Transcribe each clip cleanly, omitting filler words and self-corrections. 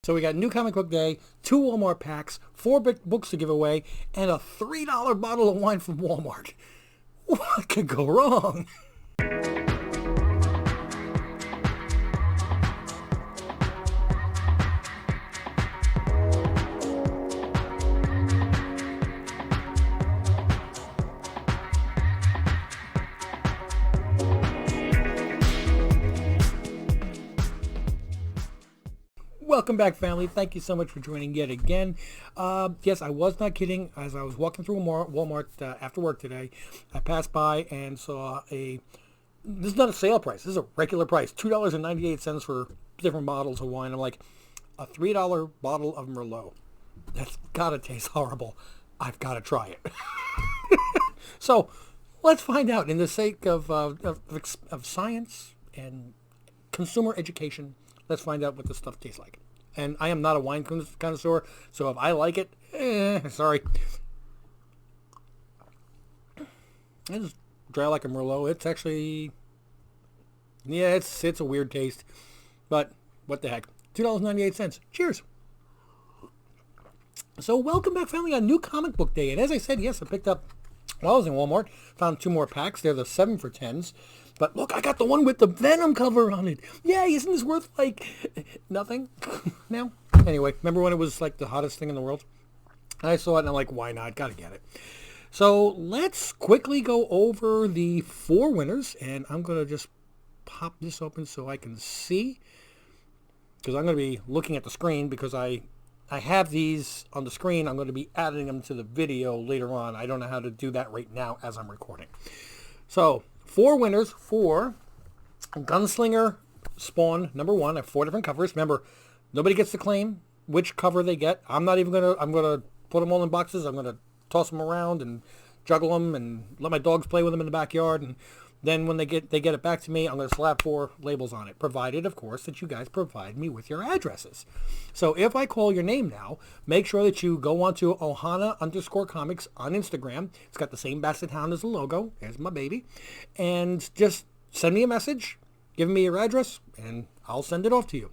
So we got New Comic Book Day, 2 Walmart packs, 4 books to give away, and a $3 bottle of wine from Walmart. What could go wrong? Welcome back, family. Thank you so much for joining yet again. Yes, I was not kidding. As I was walking through Walmart after work today, I passed by and saw this is not a sale price. This is a regular price, $2.98 for different bottles of wine. I'm like, a $3 bottle of Merlot. That's got to taste horrible. I've got to try it. So let's find out. In the sake of science and consumer education, let's find out what this stuff tastes like. And I am not a wine connoisseur, so if I like it, sorry. It's dry like a Merlot. It's actually, yeah, it's a weird taste. But what the heck. $2.98. Cheers. So welcome back, family, on New Comic Book Day. And as I said, yes, I picked up, while I was in Walmart, found 2 more packs. They're the 7 for 10s. But look, I got the one with the Venom cover on it. Yay, isn't this worth, like, nothing now? Anyway, remember when it was, like, the hottest thing in the world? And I saw it, and I'm like, why not? Gotta get it. So let's quickly go over the 4 winners. And I'm going to just pop this open so I can see. Because I'm going to be looking at the screen because I have these on the screen. I'm going to be adding them to the video later on. I don't know how to do that right now as I'm recording. So 4 winners for Gunslinger Spawn number 1. I have 4 different covers. Remember, nobody gets to claim which cover they get. I'm not even going to, I'm going to put them all in boxes. I'm going to toss them around and juggle them and let my dogs play with them in the backyard. And then when they get it back to me, I'm going to slap 4 labels on it, provided, of course, that you guys provide me with your addresses. So if I call your name now, make sure that you go on to Ohana_comics on Instagram. It's got the same basset hound as the logo. There's my baby. And just send me a message, give me your address, and I'll send it off to you.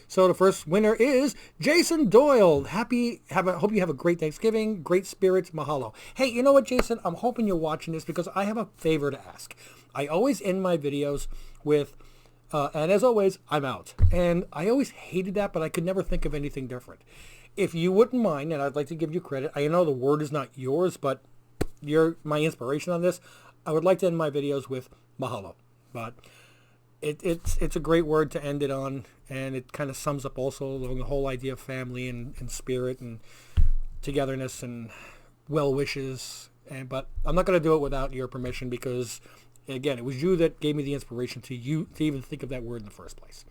So the first winner is Jason Doyle. Hope you have a great Thanksgiving, great spirits, mahalo. Hey, you know what, Jason? I'm hoping you're watching this because I have a favor to ask. I always end my videos with, and as always, I'm out. And I always hated that, but I could never think of anything different. If you wouldn't mind, and I'd like to give you credit, I know the word is not yours, but you're my inspiration on this. I would like to end my videos with mahalo. But it's a great word to end it on, and it kind of sums up also the whole idea of family and spirit and togetherness and well wishes. But I'm not going to do it without your permission because, again, it was you that gave me the inspiration to even think of that word in the first place.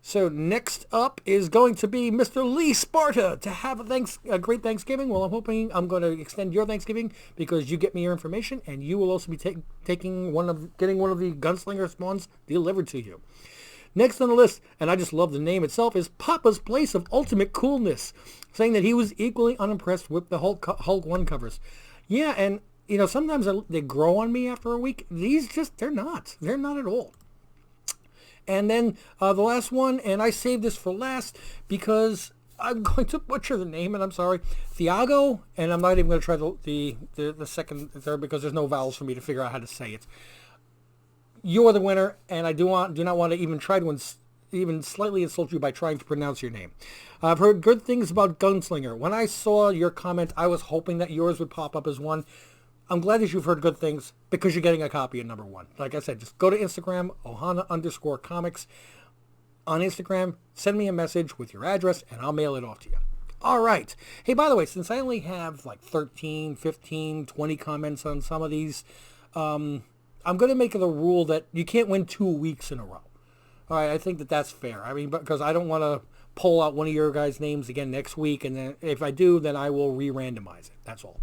So next up is going to be Mr. Lee Sparta to have a great Thanksgiving. Well, I'm going to extend your Thanksgiving because you get me your information, and you will also be getting one of the Gunslinger Spawns delivered to you. Next on the list, and I just love the name itself, is Papa's Place of Ultimate Coolness, saying that he was equally unimpressed with the Hulk 1 covers. Yeah, and you know, sometimes they grow on me after a week. These they're not at all. And then the last one, and I saved this for last because I'm going to butcher the name, and I'm sorry, Thiago, and I'm not even going to try the second, third, because there's no vowels for me to figure out how to say it. You're the winner, and I do not want to even try to even slightly insult you by trying to pronounce your name. I've heard good things about Gunslinger. When I saw your comment, I was hoping that yours would pop up as one. I'm glad that you've heard good things because you're getting a copy of number 1. Like I said, just go to Instagram, Ohana_comics on Instagram. Send me a message with your address, and I'll mail it off to you. All right. Hey, by the way, since I only have like 13, 15, 20 comments on some of these, I'm going to make it a rule that you can't win 2 weeks in a row. All right, I think that's fair. I mean, because I don't want to pull out one of your guys' names again next week, and then if I do, then I will re-randomize it. That's all.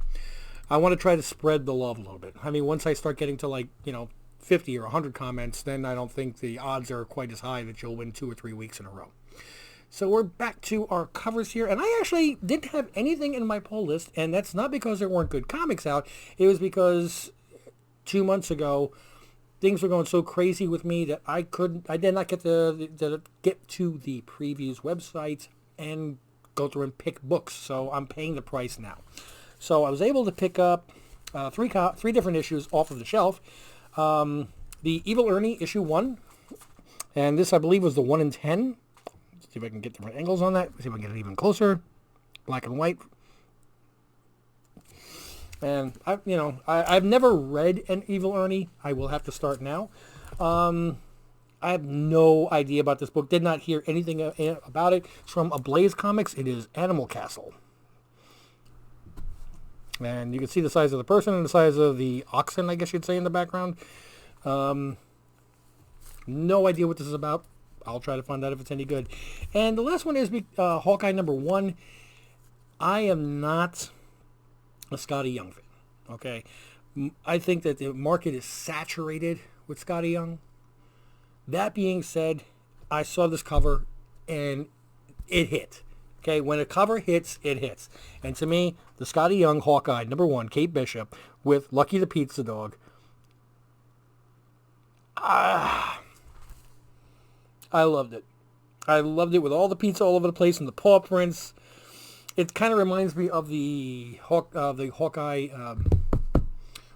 I want to try to spread the love a little bit. I mean, once I start getting to 50 or 100 comments, then I don't think the odds are quite as high that you'll win 2 or 3 weeks in a row. So we're back to our covers here, and I actually didn't have anything in my poll list, and that's not because there weren't good comics out. It was because 2 months ago, things were going so crazy with me that I did not get to get to the previews website and go through and pick books. So I'm paying the price now. So I was able to pick up three different issues off of the shelf. The Evil Ernie issue 1. And this, I believe, was the 1 in 10. Let's see if I can get different angles on that. See if I can get it even closer. Black and white. And I've never read an Evil Ernie. I will have to start now. I have no idea about this book. Did not hear anything about it. It's from Ablaze Comics. It is Animal Castle. And you can see the size of the person and the size of the oxen, I guess you'd say, in the background. No idea what this is about. I'll try to find out if it's any good. And the last one is Hawkeye number 1. I am not a Scotty Young fan. Okay, I think that the market is saturated with Scotty Young. That being said, I saw this cover and it hit. Okay, when a cover hits, it hits. And to me, the Scotty Young Hawkeye number 1, Kate Bishop, with Lucky the Pizza Dog. I loved it. I loved it with all the pizza all over the place and the paw prints. It kind of reminds me of the Hawkeye.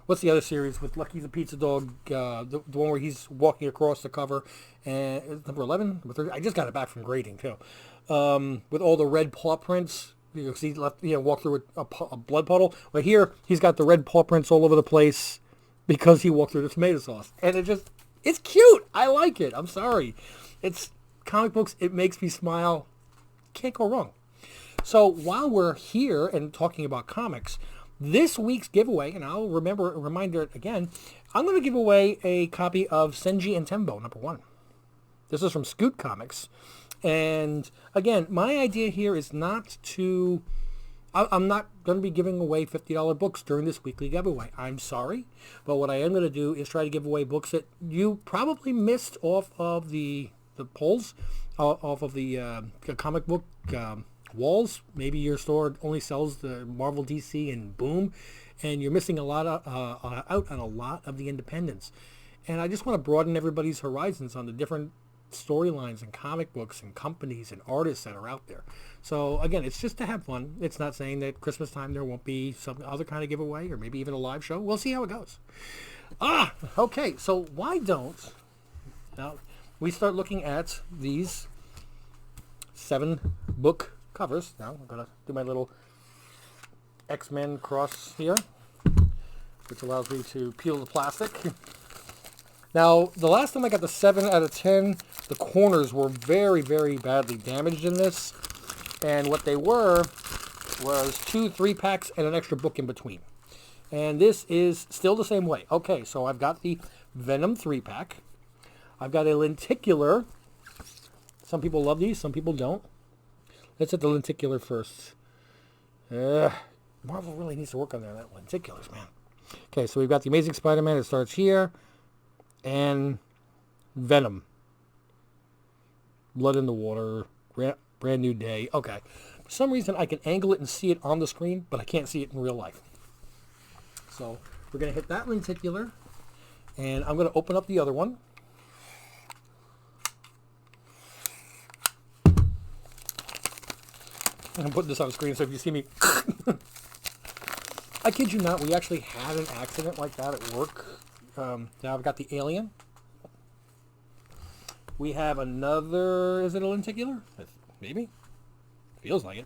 What's the other series with Lucky the Pizza Dog? The one where he's walking across the cover, and number 11. I just got it back from grading too. With all the red paw prints. You see, walk through a blood puddle. But here he's got the red paw prints all over the place because he walked through the tomato sauce, and it's cute. I like it. I'm sorry. It's comic books. It makes me smile. Can't go wrong. So while we're here and talking about comics, this week's giveaway, and I'll remind it again, I'm going to give away a copy of Senji and Tembo, number 1. This is from Scoot Comics. And again, my idea here is not to... I'm not going to be giving away $50 books during this weekly giveaway. I'm sorry. But what I am going to do is try to give away books that you probably missed off of the polls, off of the comic book walls. Maybe your store only sells the Marvel, DC, and Boom, and you're missing out on a lot of the independents. And I just want to broaden everybody's horizons on the different storylines and comic books and companies and artists that are out there. So again, it's just to have fun. It's not saying that Christmas time there won't be some other kind of giveaway or maybe even a live show. We'll see how it goes. Okay. So why don't now we start looking at these 7 book covers. Now I'm going to do my little X-Men cross here, which allows me to peel the plastic. Now, the last time I got the 7 out of 10, the corners were very, very badly damaged in this. And what they were was 2 3-packs and an extra book in between. And this is still the same way. Okay, so I've got the Venom 3-pack. I've got a lenticular. Some people love these, some people don't. Let's hit the lenticular first. Marvel really needs to work on that lenticulars, man. Okay, so we've got the Amazing Spider-Man. It starts here. And Venom. Blood in the Water. Brand New Day. Okay. For some reason, I can angle it and see it on the screen, but I can't see it in real life. So we're going to hit that lenticular. And I'm going to open up the other one. I'm putting this on the screen, so if you see me... I kid you not, we actually had an accident like that at work. Now I've got the Alien. We have another... Is it a lenticular? Maybe. Feels like it.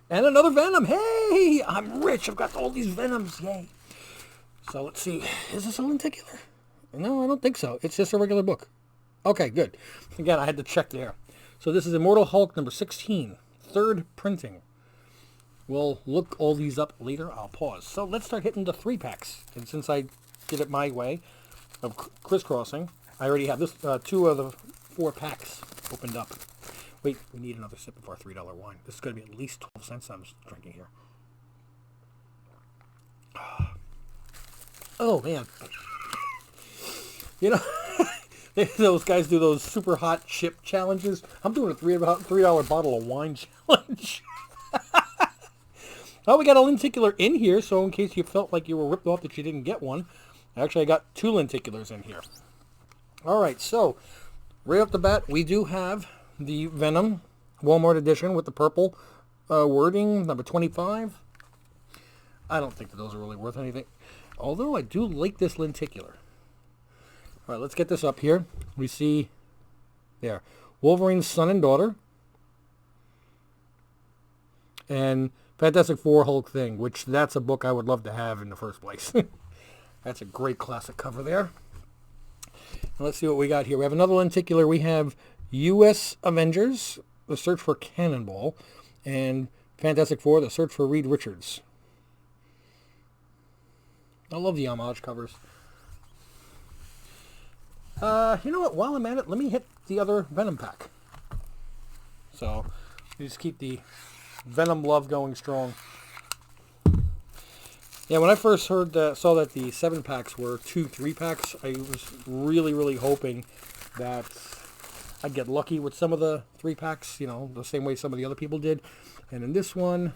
And another Venom. Hey! I'm rich. I've got all these Venoms. Yay. So let's see. Is this a lenticular? No, I don't think so. It's just a regular book. Okay, good. Again, I had to check there. So this is Immortal Hulk number 16. 3rd printing. We'll look all these up later. I'll pause. So let's start hitting the 3-packs. And since I did it my way of crisscrossing, I already have this 2 of the 4 packs opened up. Wait, we need another sip of our $3 wine. This is going to be at least 12 cents I'm drinking here. Oh, man. You know, those guys do those super hot chip challenges. I'm doing a $3 bottle of wine challenge. Oh, we got a lenticular in here, so in case you felt like you were ripped off that you didn't get one. Actually, I got 2 lenticulars in here. All right, so right off the bat, we do have the Venom Walmart edition with the purple wording, number 25. I don't think that those are really worth anything. Although I do like this lenticular. All right, let's get this up here. We see there Wolverine's son and daughter. And Fantastic Four Hulk thing, which that's a book I would love to have in the first place. That's a great classic cover there. And let's see what we got here. We have another lenticular. We have U.S. Avengers, The Search for Cannonball, and Fantastic Four, The Search for Reed Richards. I love the homage covers. You know what? While I'm at it, let me hit the other Venom pack. So, you just keep the Venom love going strong. Yeah, when I first saw that the 7 packs were 2 3-packs, I was really, really hoping that I'd get lucky with some of the 3-packs, you know, the same way some of the other people did. And in this one,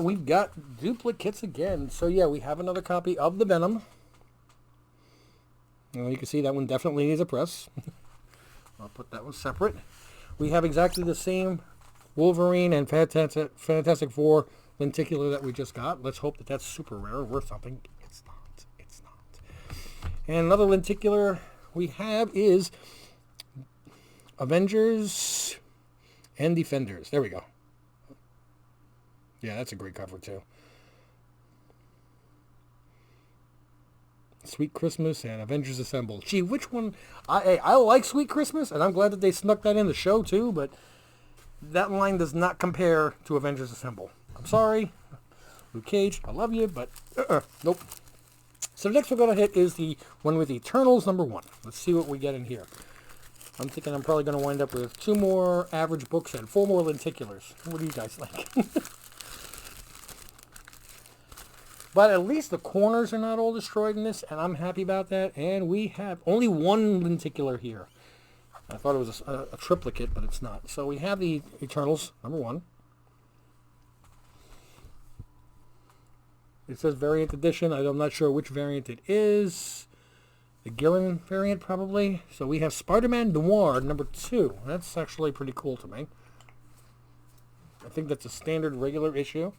we've got duplicates again. So yeah, we have another copy of the Venom. You can see that one definitely needs a press. I'll put that one separate. We have exactly the same Wolverine and Fantastic Four lenticular that we just got. Let's hope that that's super rare, worth something. It's not. It's not. And another lenticular we have is Avengers and Defenders. There we go. Yeah, that's a great cover too. Sweet Christmas and Avengers Assemble. Gee, which one? I like Sweet Christmas, and I'm glad that they snuck that in the show too, but that line does not compare to Avengers Assemble. I'm sorry, Luke Cage, I love you, but nope. So the next we're going to hit is the one with Eternals number 1. Let's see what we get in here. I'm thinking I'm probably going to wind up with 2 more average books and 4 more lenticulars. What do you guys think? But at least the corners are not all destroyed in this, and I'm happy about that. And we have only 1 lenticular here. I thought it was a triplicate, but it's not. So we have the Eternals, number 1. It says variant edition. I'm not sure which variant it is. The Gillen variant, probably. So we have Spider-Man Noir, number 2. That's actually pretty cool to me. I think that's a standard regular issue.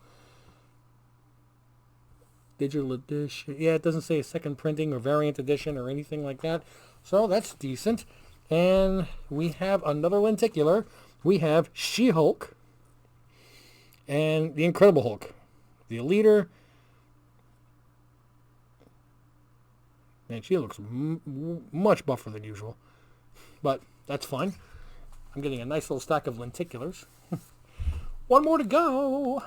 Digital edition. Yeah, it doesn't say a second printing or variant edition or anything like that. So that's decent. And we have another lenticular. We have She-Hulk and the Incredible Hulk. The Leader. Man, she looks much buffer than usual. But that's fine. I'm getting a nice little stack of lenticulars. 1 more to go.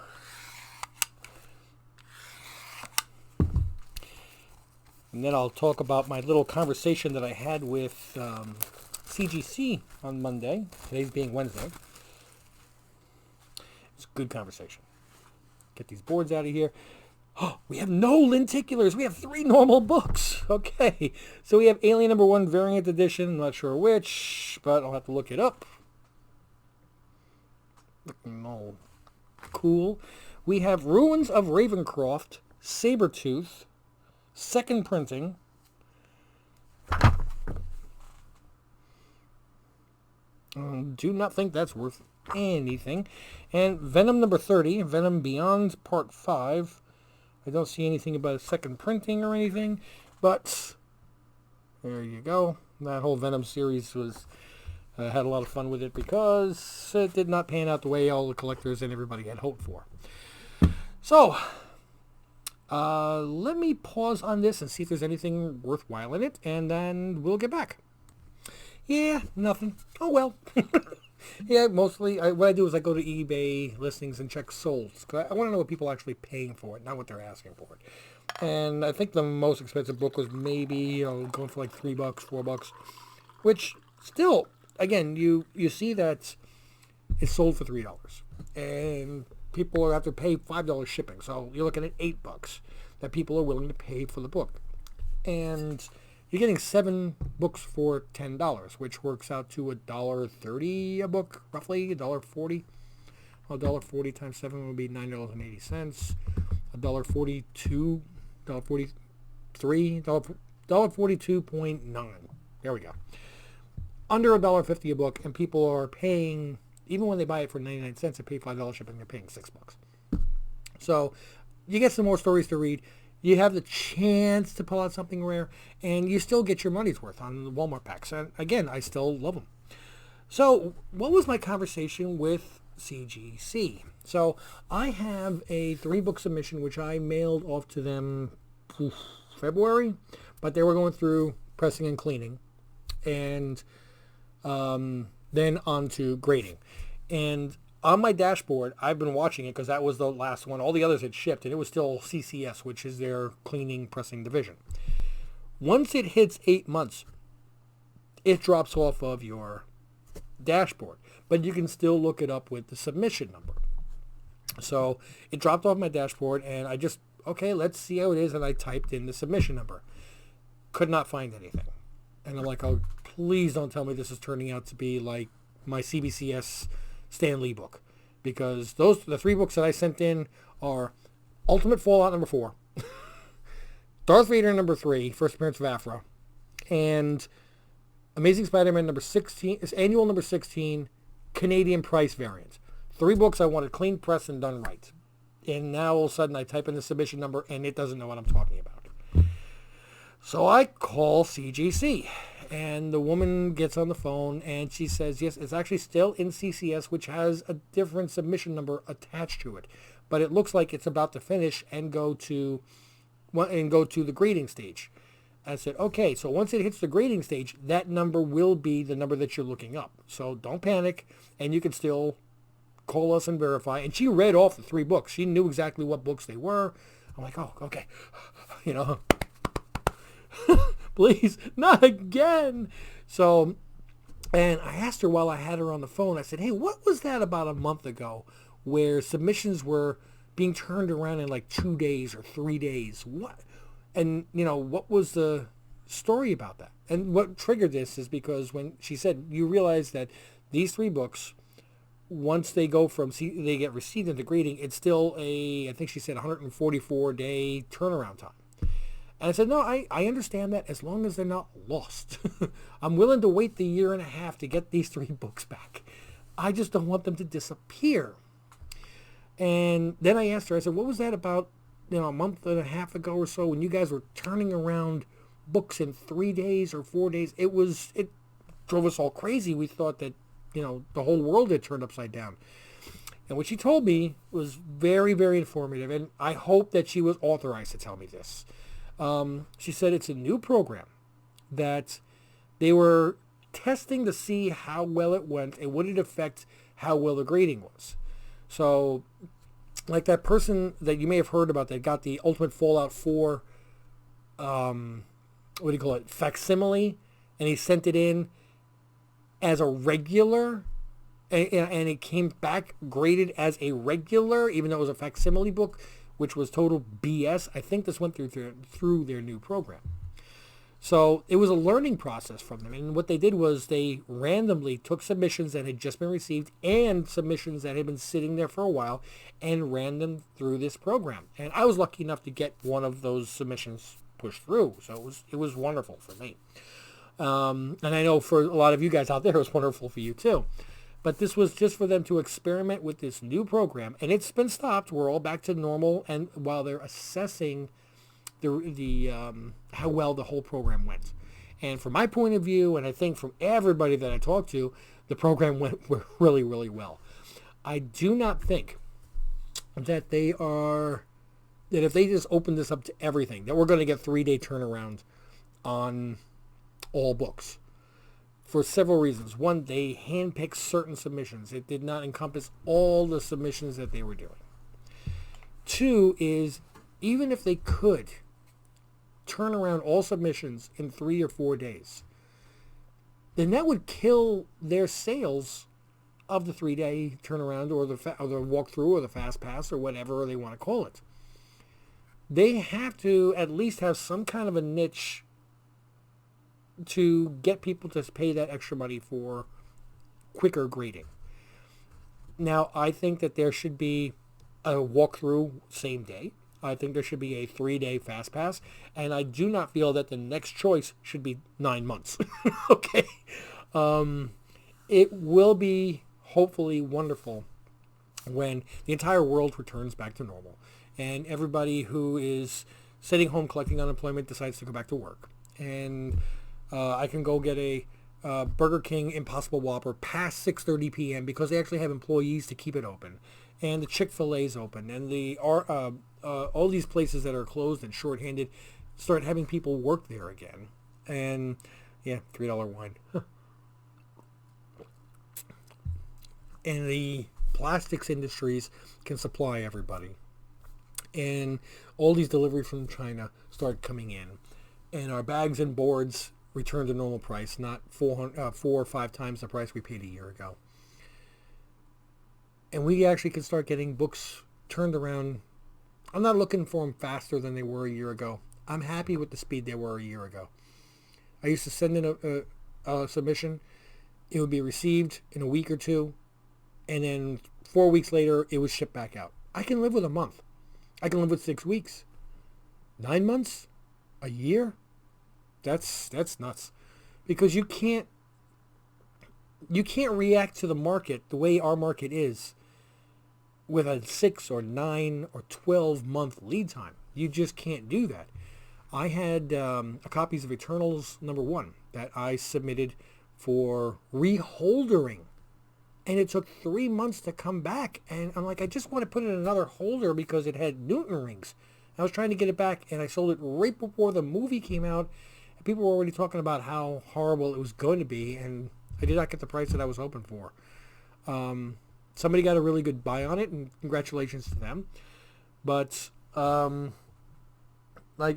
And then I'll talk about my little conversation that I had with CGC on Monday. Today's being Wednesday. It's a good conversation. Get these boards out of here. Oh, we have no lenticulars. We have 3 normal books. Okay. So we have Alien number 1 variant edition. I'm not sure which, but I'll have to look it up. Looking all cool. We have Ruins of Ravencroft, Sabretooth, second printing. Do not think that's worth anything. And Venom number 30, Venom Beyond Part 5. I don't see anything about a second printing or anything, but there you go. That whole Venom series was had a lot of fun with it because it did not pan out the way all the collectors and everybody had hoped for. So, let me pause on this and see if there's anything worthwhile in it, and then we'll get back. Yeah, nothing. Oh, well. Yeah, mostly, what I do is I go to eBay listings and check solds. I want to know what people are actually paying for it, not what they're asking for it. And I think the most expensive book was maybe, going for like $3, $4, which still, again, you see that it's sold for $3. And people have to pay $5 shipping. So you're looking at $8 that people are willing to pay for the book. And you're getting 7 books for $10, which works out to $1.30 a book, roughly $1.40. $1.40 times 7 would be $9.80. $1.42, $1.43, $1.42.9. There we go. Under $1.50 a book, and people are paying even when they buy it for 99 cents and pay $5 shipping, they're paying $6. So you get some more stories to read. You have the chance to pull out something rare, and you still get your money's worth on the Walmart packs. And again, I still love them. So what was my conversation with CGC? So I have a 3-book submission, which I mailed off to them February, but they were going through pressing and cleaning, and then on to grading. And on my dashboard, I've been watching it because that was the last one. All the others had shipped, and it was still CCS, which is their cleaning pressing division. Once it hits 8 months, it drops off of your dashboard, but you can still look it up with the submission number. So it dropped off my dashboard, and I just, okay, let's see how it is, and I typed in the submission number. Could not find anything. And I'm like, oh, please don't tell me this is turning out to be like my CBCS Stan Lee book, because the 3 books that I sent in are Ultimate Fallout number 4, Darth Vader number 3, first appearance of Afra, and Amazing Spider-Man number 16, annual number 16, Canadian price variant. 3 books I wanted clean press and done right. And now all of a sudden I type in the submission number and it doesn't know what I'm talking about. So I call CGC, and the woman gets on the phone and she says, yes, it's actually still in CCS, which has a different submission number attached to it, but it looks like it's about to finish and go to the grading stage. I said, okay, so once it hits the grading stage, that number will be the number that you're looking up. So don't panic, and you can still call us and verify. And she read off the 3 books. She knew exactly what books they were. I'm like, oh, okay. Please, not again. So, and I asked her while I had her on the phone, I said, hey, what was that about a month ago where submissions were being turned around in like 2 days or 3 days? What? And, what was the story about that? And what triggered this is because when she said, you realize that these 3 books, once they go they get received into grading, it's still I think she said 144-day turnaround time. And I said, no, I understand that as long as they're not lost. I'm willing to wait the 1.5 years to get these 3 books back. I just don't want them to disappear. And then I asked her, I said, what was that about, a month and a half ago or so when you guys were turning around books in 3 days or 4 days? It drove us all crazy. We thought that, the whole world had turned upside down. And what she told me was very, very informative. And I hope that she was authorized to tell me this. She said it's a new program that they were testing to see how well it went and would it affect how well the grading was. So, like that person that you may have heard about that got the Ultimate Fallout 4, facsimile, and he sent it in as a regular, and it came back graded as a regular, even though it was a facsimile book, which was total BS. I think this went through their new program. So it was a learning process from them. And what they did was they randomly took submissions that had just been received and submissions that had been sitting there for a while and ran them through this program. And I was lucky enough to get one of those submissions pushed through. So it was wonderful for me. And I know for a lot of you guys out there, it was wonderful for you too. But this was just for them to experiment with this new program, and it's been stopped. We're all back to normal, and while they're assessing the how well the whole program went. And from my point of view, and I think from everybody that I talked to, the program went really, really well. I do not think that if they just open this up to everything, that we're going to get 3-day turnaround on all books. For several reasons. One, they handpicked certain submissions. It did not encompass all the submissions that they were doing. 2 is, even if they could turn around all submissions in 3 or 4 days, then that would kill their sales of the 3-day turnaround or the walkthrough or the fast pass or whatever they want to call it. They have to at least have some kind of a niche to get people to pay that extra money for quicker grading. Now, I think that there should be a walkthrough same day. I think there should be a 3-day fast pass. And I do not feel that the next choice should be 9 months. Okay. It will be hopefully wonderful when the entire world returns back to normal and everybody who is sitting home collecting unemployment decides to go back to work. And I can go get a Burger King Impossible Whopper past 6:30 p.m. because they actually have employees to keep it open. And the Chick-fil-A's open. And all these places that are closed and shorthanded start having people work there again. And, yeah, $3 wine. And the plastics industries can supply everybody. And all these deliveries from China start coming in. And our bags and boards return to normal price, not 4 or 5 times the price we paid a year ago. And we actually can start getting books turned around. I'm not looking for them faster than they were a year ago. I'm happy with the speed they were a year ago. I used to send in a submission. It would be received in a week or two. And then 4 weeks later, it was shipped back out. I can live with a month. I can live with 6 weeks. 9 months? A year? That's nuts. Because you can't react to the market the way our market is with a 6 or 9 or 12 month lead time. You just can't do that. I had copies of Eternals #1 that I submitted for reholdering. And it took 3 months to come back. And I'm like, I just want to put it in another holder because it had Newton rings. I was trying to get it back, and I sold it right before the movie came out. And people were already talking about how horrible it was going to be, and I did not get the price that I was hoping for. Somebody got a really good buy on it, and congratulations to them. But, like,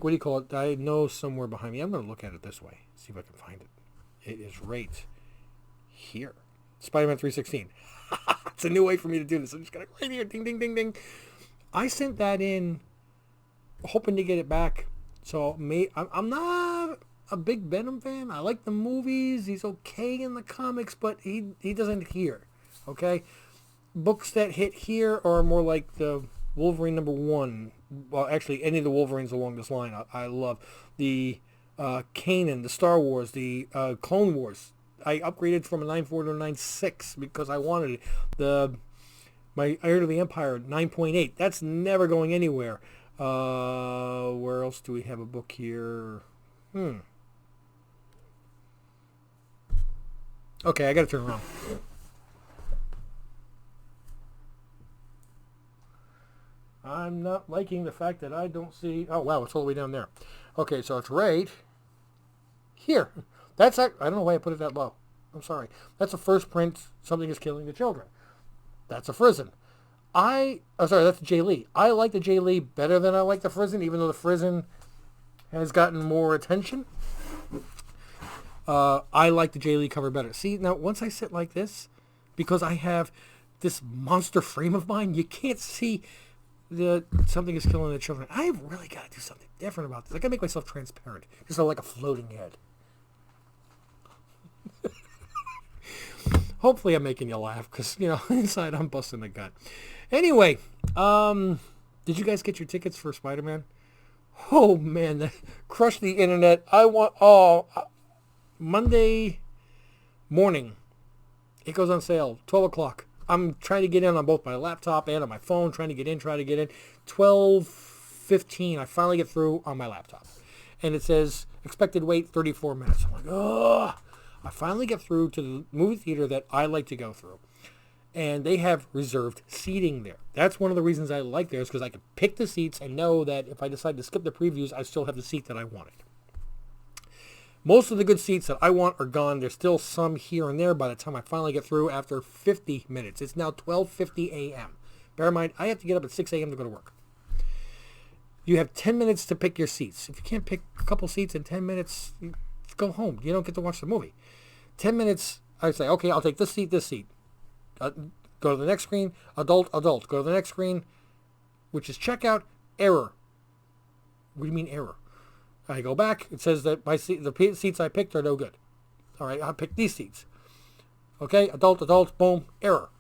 what do you call it? I know somewhere behind me. I'm going to look at it this way, see if I can find it. It is right here. Spider-Man 316. It's a new way for me to do this. I'm just going to right here. Ding, ding, ding, ding. I sent that in hoping to get it back. So I'm not a big Venom fan. I like the movies. He's okay in the comics, but he doesn't here. Okay? Books that hit here are more like the Wolverine #1. Well, actually, any of the Wolverines along this line I love. The Kanan, the Star Wars, the Clone Wars. I upgraded from a 9.4 to a 9.6 because I wanted it. My Heir to the Empire 9.8. That's never going anywhere. Where else do we have a book here? Okay, I gotta turn around. I'm not liking the fact that I don't see... Oh, wow, it's all the way down there. Okay, so it's right here. I don't know why I put it that low. I'm sorry. That's a first print, Something is Killing the Children. That's a Frizen. That's a Jay Lee. I like the Jay Lee better than I like the Frizen, even though the Frizen has gotten more attention. I like the Jay Lee cover better. See, now, once I sit like this, because I have this monster frame of mine, you can't see the Something is Killing the Children. I've really got to do something different about this. I got to make myself transparent, just like a floating head. Hopefully I'm making you laugh because, inside I'm busting a gut. Anyway, did you guys get your tickets for Spider-Man? Oh, man, that crushed the internet. Monday morning, it goes on sale, 12 o'clock. I'm trying to get in on both my laptop and on my phone, trying to get in. 12:15, I finally get through on my laptop. And it says, expected wait, 34 minutes. I'm like, oh. I finally get through to the movie theater that I like to go through. And they have reserved seating there. That's one of the reasons I like theirs, because I can pick the seats and know that if I decide to skip the previews, I still have the seat that I wanted. Most of the good seats that I want are gone. There's still some here and there by the time I finally get through after 50 minutes. It's now 12:50 a.m. Bear in mind, I have to get up at 6 a.m. to go to work. You have 10 minutes to pick your seats. If you can't pick a couple seats in 10 minutes, go home. You don't get to watch the movie. 10 minutes, I say, okay, I'll take this seat. Go to the next screen, adult. Go to the next screen, which is checkout, error. What do you mean error? I go back. It says that the seats I picked are no good. All right, I'll pick these seats. Okay, adult, boom, error.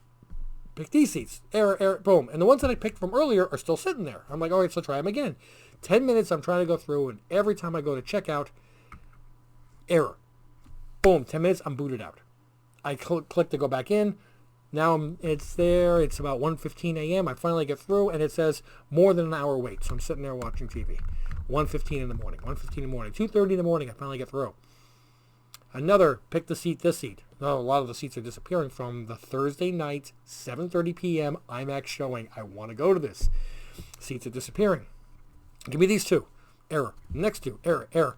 Pick these seats, error, boom. And the ones that I picked from earlier are still sitting there. I'm like, all right, so try them again. 10 minutes I'm trying to go through, and every time I go to checkout, error. Boom, 10 minutes, I'm booted out. I click to go back in. Now it's there. It's about 1:15 a.m. I finally get through, and it says more than an hour wait. So I'm sitting there watching TV. 1:15 in the morning. 1:15 in the morning. 2:30 in the morning. I finally get through. Another pick the seat, this seat. No, a lot of the seats are disappearing from the Thursday night 7:30 p.m. IMAX showing. I want to go to this. Seats are disappearing. Give me these two. Error. Next two. Error. Error.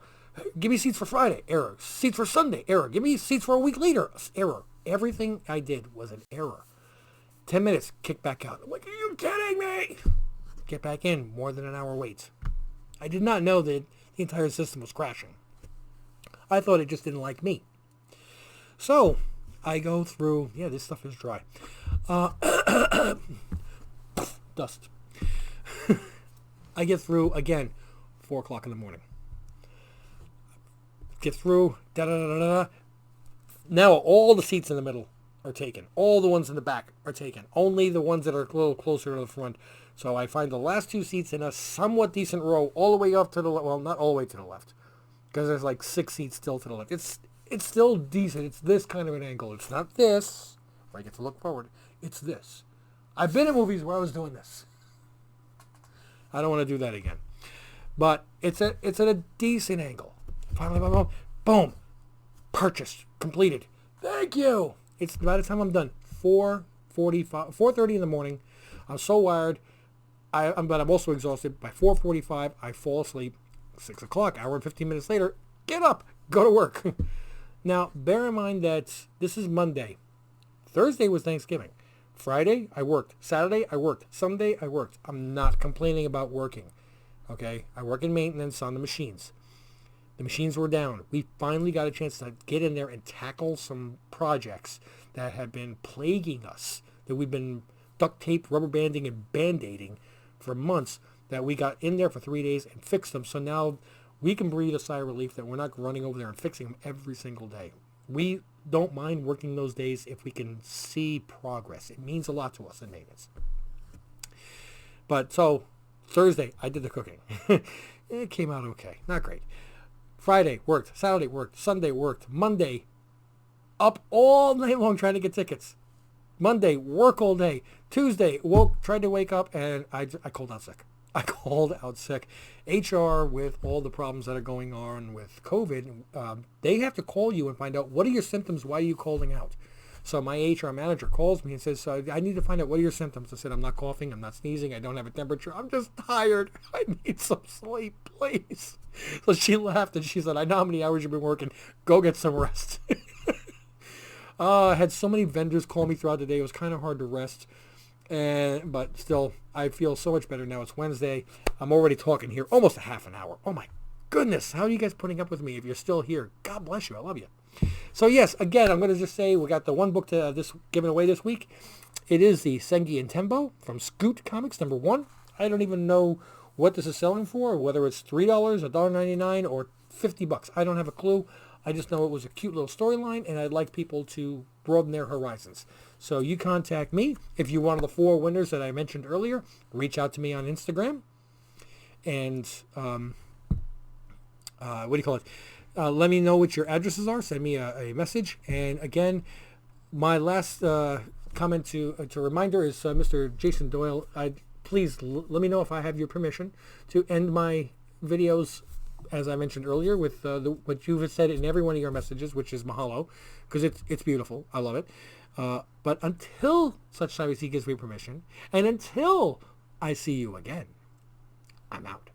Give me seats for Friday. Error. Seats for Sunday. Error. Give me seats for a week later. Error. Everything I did was an error. 10 minutes, kick back out. I'm like, are you kidding me? Get back in. More than an hour wait. I did not know that the entire system was crashing. I thought it just didn't like me. So, I go through... Yeah, this stuff is dry. Dust. I get through, again, 4 o'clock in the morning. Get through, da-da-da-da-da. Now all the seats in the middle are taken. All the ones in the back are taken. Only the ones that are a little closer to the front. So I find the last two seats in a somewhat decent row all the way up to the left. Well, not all the way to the left. Because there's like 6 seats still to the left. It's still decent. It's this kind of an angle. It's not this, where I get to look forward. It's this. I've been in movies where I was doing this. I don't want to do that again. But it's at a decent angle. Finally, boom, boom. Purchased. Completed. Thank you. It's by the time I'm done. 4:30 in the morning. I'm so wired. But I'm also exhausted. By 4:45, I fall asleep. 6 o'clock, hour and 15 minutes later, get up. Go to work. Now, bear in mind that this is Monday. Thursday was Thanksgiving. Friday, I worked. Saturday, I worked. Sunday, I worked. I'm not complaining about working. Okay? I work in maintenance on the machines. The machines were down. We finally got a chance to get in there and tackle some projects that have been plaguing us, that we've been duct tape, rubber banding, and band-aiding for months, that we got in there for 3 days and fixed them. So now we can breathe a sigh of relief that we're not running over there and fixing them every single day. We don't mind working those days if we can see progress. It means a lot to us in maintenance. But so Thursday, I did the cooking. It came out okay. Not great. Friday, worked. Saturday, worked. Sunday, worked. Monday, up all night long trying to get tickets. Monday, work all day. Tuesday, tried to wake up, and I called out sick. I called out sick. HR, with all the problems that are going on with COVID, they have to call you and find out, what are your symptoms? Why are you calling out? So my HR manager calls me and says, I need to find out, what are your symptoms? I said, I'm not coughing. I'm not sneezing. I don't have a temperature. I'm just tired. I need some sleep, please. So she laughed and she said, I know how many hours you've been working. Go get some rest. I had so many vendors call me throughout the day. It was kind of hard to rest. But still, I feel so much better now. It's Wednesday. I'm already talking here almost a half an hour. Oh my goodness. How are you guys putting up with me if you're still here? God bless you. I love you. So yes, again, I'm going to just say we got the one book given away this week. It is the Sengi and Tembo from Scoot Comics, #1. I don't even know what this is selling for, whether it's $3, $1.99, or $50. I don't have a clue. I just know it was a cute little storyline, and I'd like people to broaden their horizons. So you contact me. If you're one of the 4 winners that I mentioned earlier, reach out to me on Instagram. And, what do you call it? Let me know what your addresses are. Send me a message. And again, my last comment to reminder is Mr. Jason Doyle. Please let me know if I have your permission to end my videos, as I mentioned earlier, with what you've said in every one of your messages, which is mahalo, because it's beautiful. I love it. But until such time as he gives me permission, and until I see you again, I'm out.